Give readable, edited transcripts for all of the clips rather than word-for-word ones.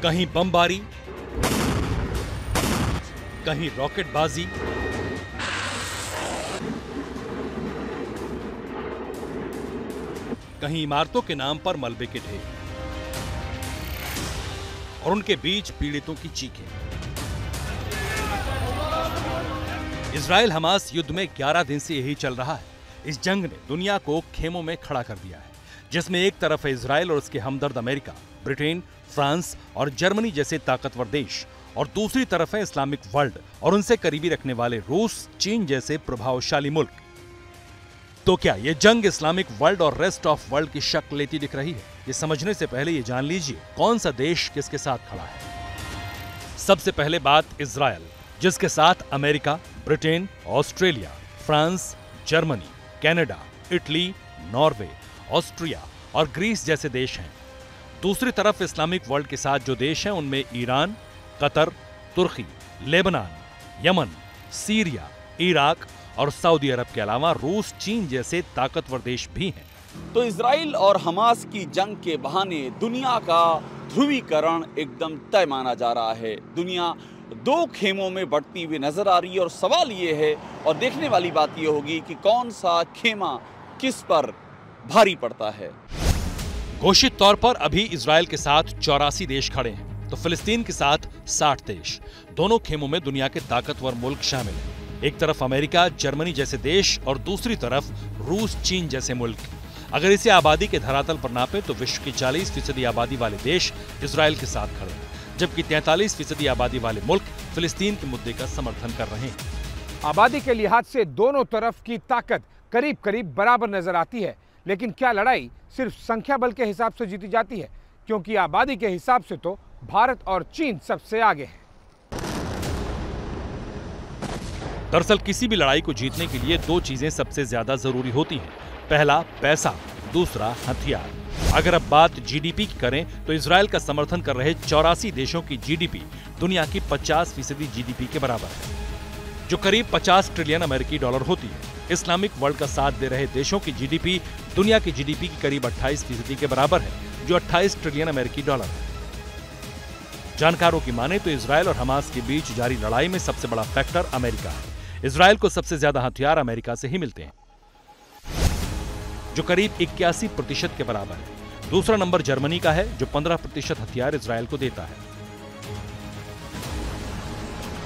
कहीं बमबारी, कहीं रॉकेटबाजी, कहीं इमारतों के नाम पर मलबे के ढेर और उनके बीच पीड़ितों की चीखें। इजराइल हमास युद्ध में 11 दिन से यही चल रहा है। इस जंग ने दुनिया को खेमों में खड़ा कर दिया है, जिसमें एक तरफ है इजराइल और उसके हमदर्द अमेरिका, ब्रिटेन, फ्रांस और जर्मनी जैसे ताकतवर देश, और दूसरी तरफ है इस्लामिक वर्ल्ड और उनसे करीबी रखने वाले रूस, चीन जैसे प्रभावशाली मुल्क। तो क्या ये जंग इस्लामिक वर्ल्ड और रेस्ट ऑफ वर्ल्ड की शक्ल लेती दिख रही है? ये समझने से पहले ये जान लीजिए कौन सा देश किसके साथ खड़ा है। सबसे पहले बात इजराइल, जिसके साथ America, Britain, Australia, France, Germany, Canada, Italy, Norway, Austria और ग्रीस जैसे देश हैं। दूसरी तरफ इस्लामिक वर्ल्ड के साथ जो देश हैं उनमें ईरान, कतर, तुर्की, लेबनान, यमन, सीरिया, इराक और सऊदी अरब के अलावा रूस, चीन जैसे ताकतवर देश भी हैं। तो इजराइल और हमास की जंग के बहाने दुनिया का ध्रुवीकरण एकदम तय माना जा रहा है। दुनिया दो खेमों में बढ़ती हुई नजर आ रही है और सवाल ये है और देखने वाली बात ये होगी कि कौन सा खेमा किस पर भारी पड़ता है। घोषित तौर पर अभी इजराइल के साथ 84 देश खड़े हैं, तो फिलिस्तीन के साथ 60 देश। दोनों खेमों में दुनिया के ताकतवर मुल्क शामिल हैं। एक तरफ अमेरिका, जर्मनी जैसे देश और दूसरी तरफ रूस, चीन जैसे मुल्क। अगर इसे आबादी के धरातल पर नापे तो विश्व की 40% आबादी वाले देश इजराइल के साथ खड़े हैं, जबकि 43% आबादी वाले मुल्क फिलिस्तीन के मुद्दे का समर्थन कर रहे हैं। आबादी के लिहाज से दोनों तरफ की ताकत करीब करीब बराबर नजर आती है, लेकिन क्या लड़ाई सिर्फ संख्या बल के हिसाब से जीती जाती है? क्योंकि आबादी के हिसाब से तो भारत और चीन सबसे आगे है। दरअसल किसी भी लड़ाई को जीतने के लिए दो चीजें सबसे ज्यादा जरूरी होती हैं। पहला पैसा, दूसरा हथियार। अगर अब बात जीडीपी की करें तो इजराइल का समर्थन कर रहे 84 देशों की जीडीपी दुनिया की 50% जीडीपी के बराबर है, जो करीब 50 ट्रिलियन अमेरिकी डॉलर होती है। इस्लामिक वर्ल्ड का साथ दे रहे देशों की जीडीपी दुनिया की जीडीपी की करीब 28% के बराबर है, जो 28 ट्रिलियन अमेरिकी डॉलर है। जानकारों की माने तो इजराइल और हमास के बीच जारी लड़ाई में सबसे बड़ा फैक्टर अमेरिका है। इजराइल को सबसे ज्यादा हथियार अमेरिका से ही मिलते हैं, जो करीब 81% के बराबर है। दूसरा नंबर जर्मनी का है, जो 15% हथियार इजराइल को देता है।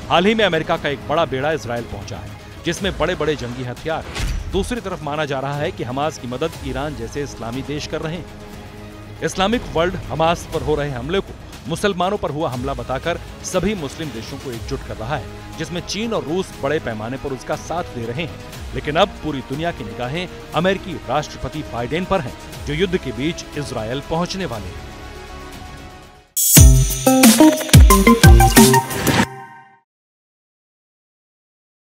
हाल ही में अमेरिका का एक बड़ा बेड़ा इजराइल पहुंचा है, जिसमें बड़े बड़े जंगी हथियार हैं। दूसरी तरफ माना जा रहा है कि हमास की मदद ईरान जैसे इस्लामी देश कर रहे हैं। इस्लामिक वर्ल्ड हमास पर हो रहे हमले को मुसलमानों पर हुआ हमला बताकर सभी मुस्लिम देशों को एकजुट कर रहा है, जिसमें चीन और रूस बड़े पैमाने पर उसका साथ दे रहे हैं। लेकिन अब पूरी दुनिया की निगाहें अमेरिकी राष्ट्रपति बाइडेन पर हैं, जो युद्ध के बीच इजराइल पहुंचने वाले हैं।